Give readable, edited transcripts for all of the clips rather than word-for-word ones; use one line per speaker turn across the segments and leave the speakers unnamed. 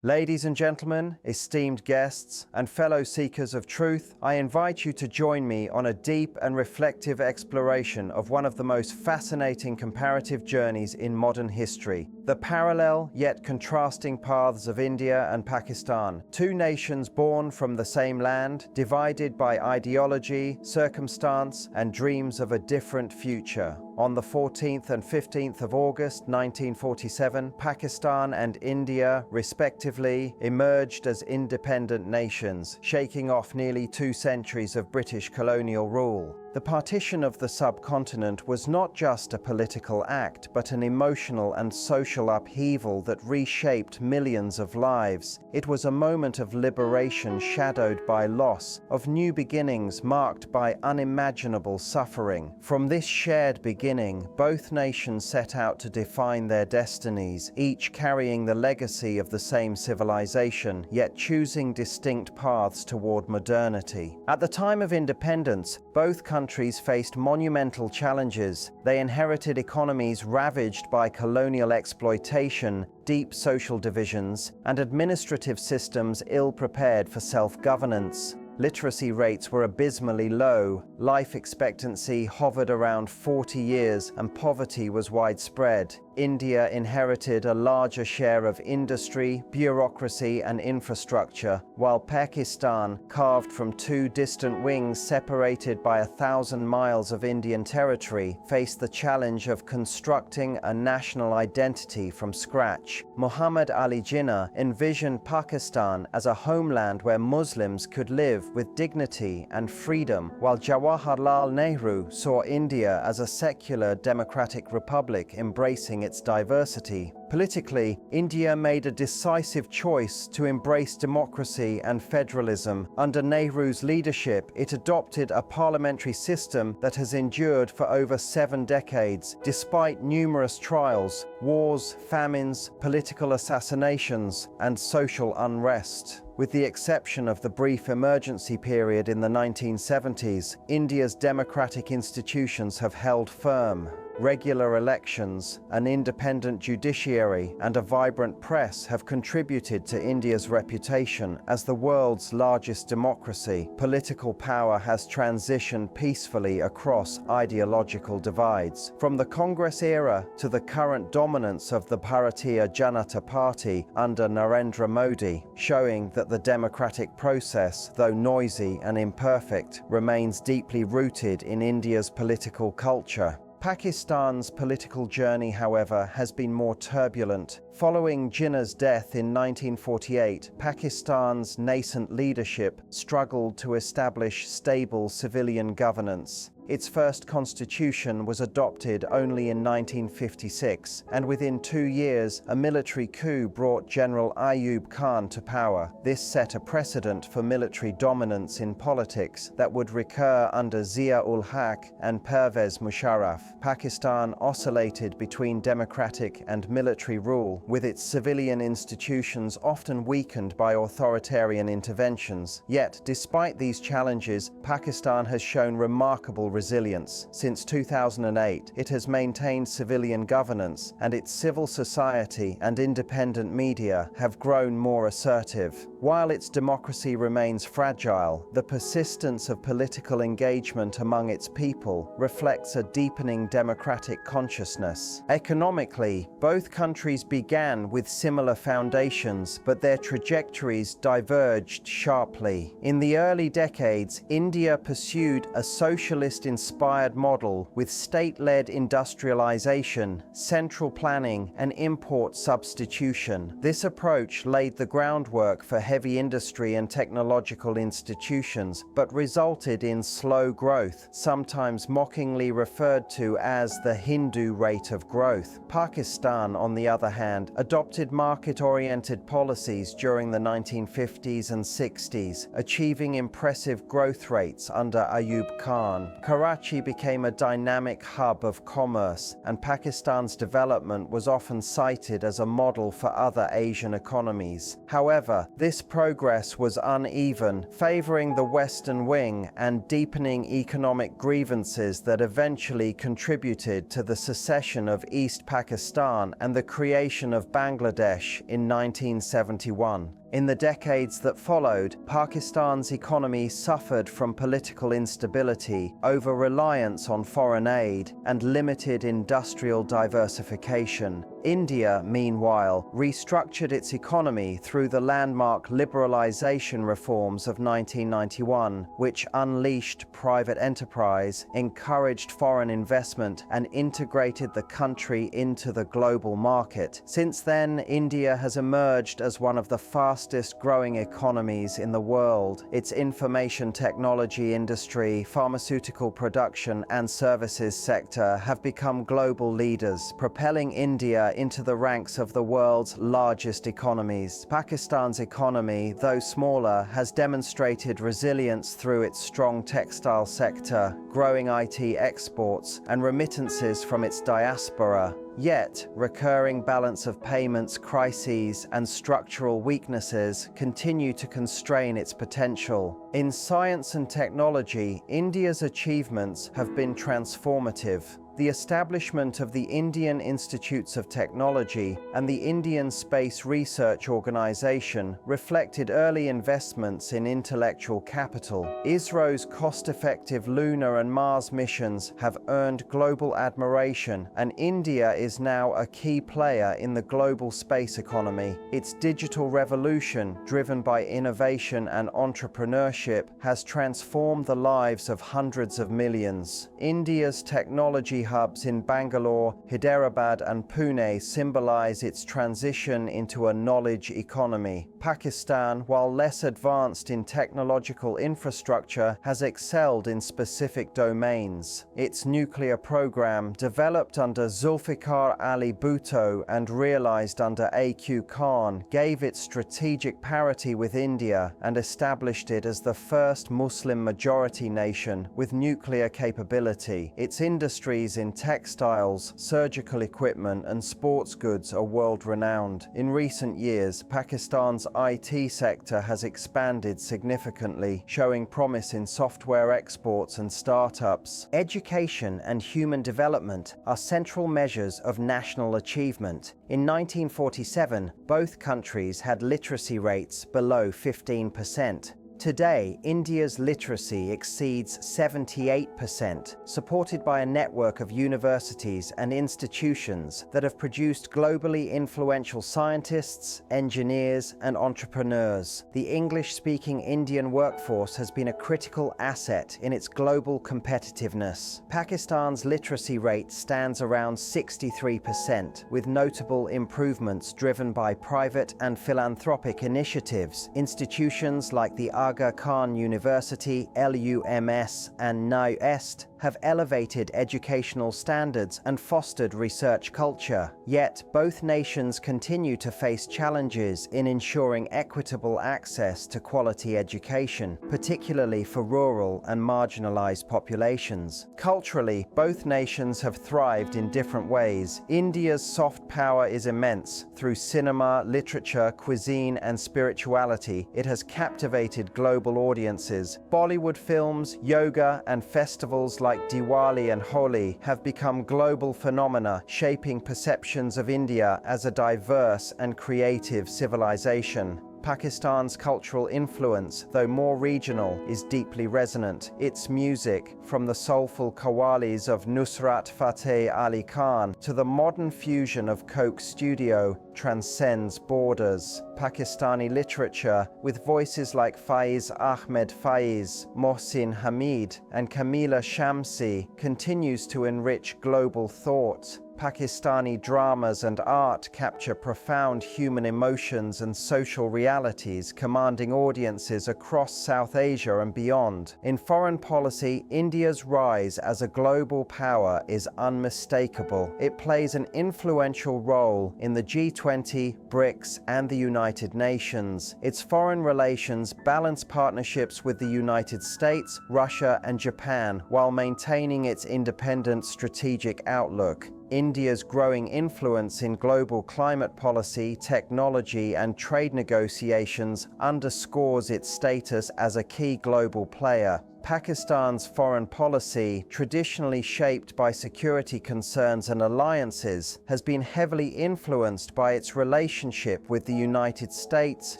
Ladies and gentlemen, esteemed guests, and fellow seekers of truth, I invite you to join me on a deep and reflective exploration of one of the most fascinating comparative journeys in modern history: the parallel yet contrasting paths of India and Pakistan, two nations born from the same land, divided by ideology, circumstance, and dreams of a different future. On the 14th and 15th of August 1947, Pakistan and India, respectively, emerged as independent nations, shaking off nearly 2 centuries of British colonial rule. The partition of the subcontinent was not just a political act, but an emotional and social upheaval that reshaped millions of lives. It was a moment of liberation shadowed by loss, of new beginnings marked by unimaginable suffering. From this shared beginning, both nations set out to define their destinies, each carrying the legacy of the same civilization, yet choosing distinct paths toward modernity. At the time of independence, both countries faced monumental challenges. They inherited economies ravaged by colonial exploitation, deep social divisions, and administrative systems ill-prepared for self-governance. Literacy rates were abysmally low, life expectancy hovered around 40 years, and poverty was widespread. India inherited a larger share of industry, bureaucracy, and infrastructure, while Pakistan, carved from two distant wings separated by 1,000 miles of Indian territory, faced the challenge of constructing a national identity from scratch. Muhammad Ali Jinnah envisioned Pakistan as a homeland where Muslims could live with dignity and freedom, while Jawaharlal Nehru saw India as a secular democratic republic embracing its diversity. Politically, India made a decisive choice to embrace democracy and federalism. Under Nehru's leadership, it adopted a parliamentary system that has endured for over 7 decades, despite numerous trials, wars, famines, political assassinations, and social unrest. With the exception of the brief emergency period in the 1970s, India's democratic institutions have held firm. Regular elections, an independent judiciary, and a vibrant press have contributed to India's reputation as the world's largest democracy. Political power has transitioned peacefully across ideological divides, from the Congress era to the current dominance of the Bharatiya Janata Party under Narendra Modi, showing that the democratic process, though noisy and imperfect, remains deeply rooted in India's political culture. Pakistan's political journey, however, has been more turbulent. Following Jinnah's death in 1948, Pakistan's nascent leadership struggled to establish stable civilian governance. Its first constitution was adopted only in 1956, and within 2 years, a military coup brought General Ayub Khan to power. This set a precedent for military dominance in politics that would recur under Zia-ul-Haq and Pervez Musharraf. Pakistan oscillated between democratic and military rule, with its civilian institutions often weakened by authoritarian interventions. Yet, despite these challenges, Pakistan has shown remarkable resilience. Since 2008, it has maintained civilian governance, and its civil society and independent media have grown more assertive. While its democracy remains fragile, the persistence of political engagement among its people reflects a deepening democratic consciousness. Economically, both countries began with similar foundations, but their trajectories diverged sharply. In the early decades, India pursued a socialist-inspired model with state-led industrialization, central planning, and import substitution. This approach laid the groundwork for heavy industry and technological institutions, but resulted in slow growth, sometimes mockingly referred to as the Hindu rate of growth. Pakistan, on the other hand, adopted market-oriented policies during the 1950s and 60s, achieving impressive growth rates under Ayub Khan. Karachi became a dynamic hub of commerce, and Pakistan's development was often cited as a model for other Asian economies. However, this progress was uneven, favoring the Western wing and deepening economic grievances that eventually contributed to the secession of East Pakistan and the creation of Bangladesh in 1971. In the decades that followed, Pakistan's economy suffered from political instability, over-reliance on foreign aid, and limited industrial diversification. India, meanwhile, restructured its economy through the landmark liberalization reforms of 1991, which unleashed private enterprise, encouraged foreign investment, and integrated the country into the global market. Since then, India has emerged as one of the fastest growing economies in the world. Its information technology industry, pharmaceutical production, and services sector have become global leaders, propelling India into the ranks of the world's largest economies. Pakistan's economy, though smaller, has demonstrated resilience through its strong textile sector, growing IT exports, and remittances from its diaspora. Yet, recurring balance of payments crises and structural weaknesses continue to constrain its potential. In science and technology, India's achievements have been transformative. The establishment of the Indian Institutes of Technology and the Indian Space Research Organization reflected early investments in intellectual capital. ISRO's cost-effective lunar and Mars missions have earned global admiration, and India is now a key player in the global space economy. Its digital revolution, driven by innovation and entrepreneurship, has transformed the lives of hundreds of millions. India's technology hubs in Bangalore, Hyderabad, and Pune symbolize its transition into a knowledge economy. Pakistan, while less advanced in technological infrastructure, has excelled in specific domains. Its nuclear program, developed under Zulfikar Ali Bhutto and realized under A.Q. Khan, gave it strategic parity with India and established it as the first Muslim-majority nation with nuclear capability. Its industries in textiles, surgical equipment, and sports goods are world-renowned. In recent years, Pakistan's IT sector has expanded significantly, showing promise in software exports and startups. Education and human development are central measures of national achievement. In 1947, both countries had literacy rates below 15%. Today, India's literacy exceeds 78%, supported by a network of universities and institutions that have produced globally influential scientists, engineers, and entrepreneurs. The English-speaking Indian workforce has been a critical asset in its global competitiveness. Pakistan's literacy rate stands around 63%, with notable improvements driven by private and philanthropic initiatives. Institutions like the Aga Khan University, LUMS, and NIEST have elevated educational standards and fostered research culture. Yet, both nations continue to face challenges in ensuring equitable access to quality education, particularly for rural and marginalized populations. Culturally, both nations have thrived in different ways. India's soft power is immense. Through cinema, literature, cuisine, and spirituality, it has captivated global audiences. Bollywood films, yoga, and festivals like Diwali and Holi have become global phenomena, shaping perceptions of India as a diverse and creative civilization. Pakistan's cultural influence, though more regional, is deeply resonant. Its music, from the soulful qawwalis of Nusrat Fateh Ali Khan to the modern fusion of Coke Studio, transcends borders. Pakistani literature, with voices like Faiz Ahmed Faiz, Mohsin Hamid, and Kamila Shamsi, continues to enrich global thought. Pakistani dramas and art capture profound human emotions and social realities, commanding audiences across South Asia and beyond. In foreign policy, India's rise as a global power is unmistakable. It plays an influential role in the G20, BRICS, and the United Nations. Its foreign relations balance partnerships with the United States, Russia, and Japan while maintaining its independent strategic outlook. India's growing influence in global climate policy, technology, and trade negotiations underscores its status as a key global player. Pakistan's foreign policy, traditionally shaped by security concerns and alliances, has been heavily influenced by its relationship with the United States,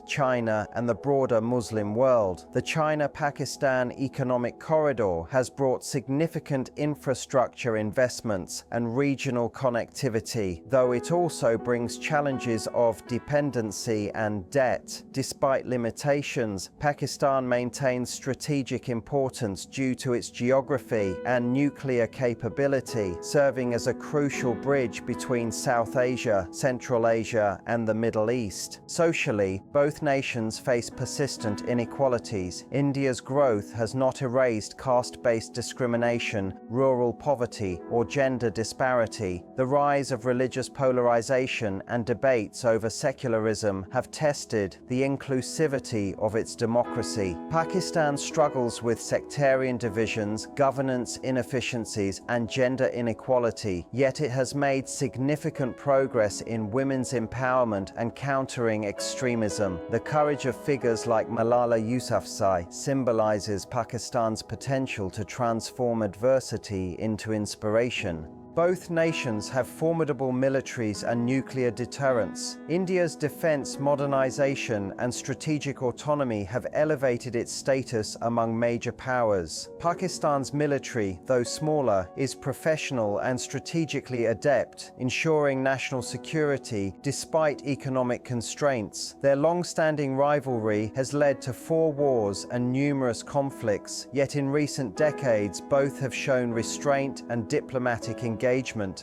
China, and the broader Muslim world. The China-Pakistan Economic Corridor has brought significant infrastructure investments and regional connectivity, though it also brings challenges of dependency and debt. Despite limitations, Pakistan maintains strategic importance due to its geography and nuclear capability, serving as a crucial bridge between South Asia, Central Asia, and the Middle East. Socially, both nations face persistent inequalities. India's growth has not erased caste-based discrimination, rural poverty, or gender disparity. The rise of religious polarization and debates over secularism have tested the inclusivity of its democracy. Pakistan struggles with sectarian divisions, governance inefficiencies, and gender inequality, yet it has made significant progress in women's empowerment and countering extremism. The courage of figures like Malala Yousafzai symbolizes Pakistan's potential to transform adversity into inspiration. Both nations have formidable militaries and nuclear deterrents. India's defense modernization and strategic autonomy have elevated its status among major powers. Pakistan's military, though smaller, is professional and strategically adept, ensuring national security despite economic constraints. Their long-standing rivalry has led to 4 wars and numerous conflicts, yet in recent decades both have shown restraint and diplomatic engagement,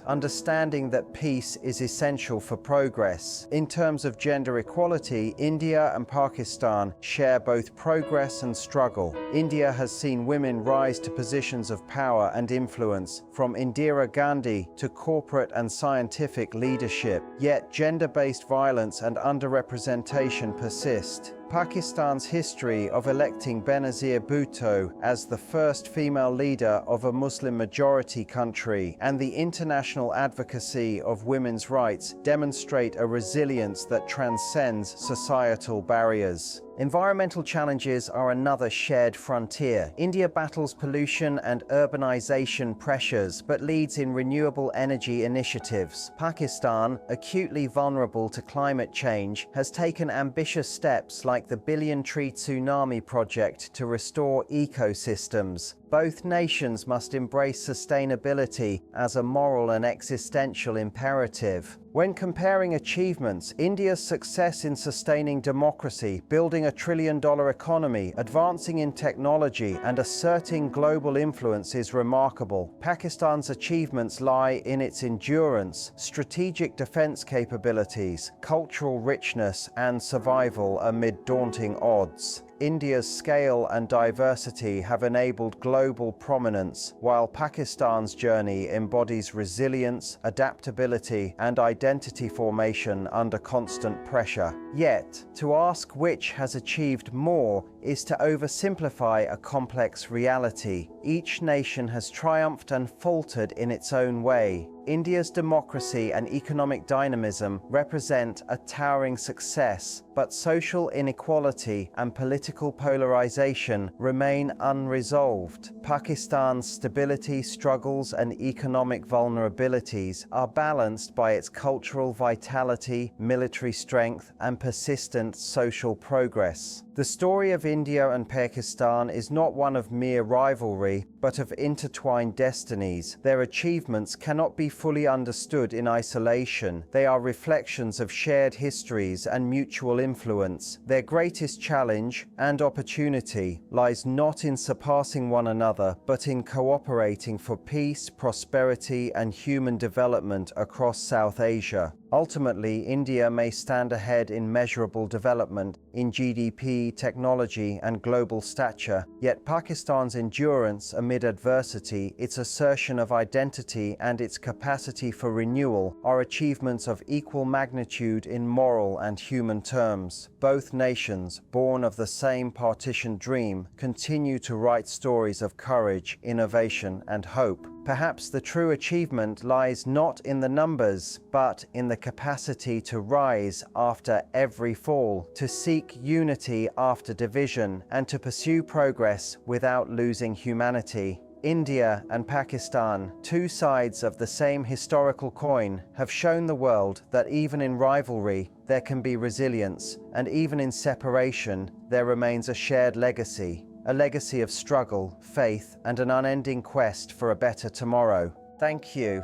understanding that peace is essential for progress. In terms of gender equality, India and Pakistan share both progress and struggle. India has seen women rise to positions of power and influence, from Indira Gandhi to corporate and scientific leadership. Yet gender-based violence and underrepresentation persist. Pakistan's history of electing Benazir Bhutto as the first female leader of a Muslim-majority country and the international advocacy of women's rights demonstrate a resilience that transcends societal barriers. Environmental challenges are another shared frontier. India battles pollution and urbanization pressures, but leads in renewable energy initiatives. Pakistan, acutely vulnerable to climate change, has taken ambitious steps like the billion-tree tsunami project to restore ecosystems. Both nations must embrace sustainability as a moral and existential imperative. When comparing achievements, India's success in sustaining democracy, building a trillion-dollar economy, advancing in technology, and asserting global influence is remarkable. Pakistan's achievements lie in its endurance, strategic defense capabilities, cultural richness, and survival amid daunting odds. India's scale and diversity have enabled global prominence, while Pakistan's journey embodies resilience, adaptability, and identity formation under constant pressure. Yet, to ask which has achieved more is to oversimplify a complex reality. Each nation has triumphed and faltered in its own way. India's democracy and economic dynamism represent a towering success, but social inequality and political polarization remain unresolved. Pakistan's stability, struggles, and economic vulnerabilities are balanced by its cultural vitality, military strength, and persistent social progress. The story of India and Pakistan is not one of mere rivalry, but of intertwined destinies. Their achievements cannot be fully understood in isolation. They are reflections of shared histories and mutual influence. Their greatest challenge and opportunity lies not in surpassing one another, but in cooperating for peace, prosperity, and human development across South Asia. Ultimately, India may stand ahead in measurable development, in GDP, technology, and global stature, yet Pakistan's endurance amid adversity, its assertion of identity, and its capacity for renewal are achievements of equal magnitude in moral and human terms. Both nations, born of the same partition dream, continue to write stories of courage, innovation, and hope. Perhaps the true achievement lies not in the numbers, but in the capacity to rise after every fall, to seek unity after division, and to pursue progress without losing humanity. India and Pakistan, two sides of the same historical coin, have shown the world that even in rivalry, there can be resilience, and even in separation, there remains a shared legacy. A legacy of struggle, faith, and an unending quest for a better tomorrow. Thank you.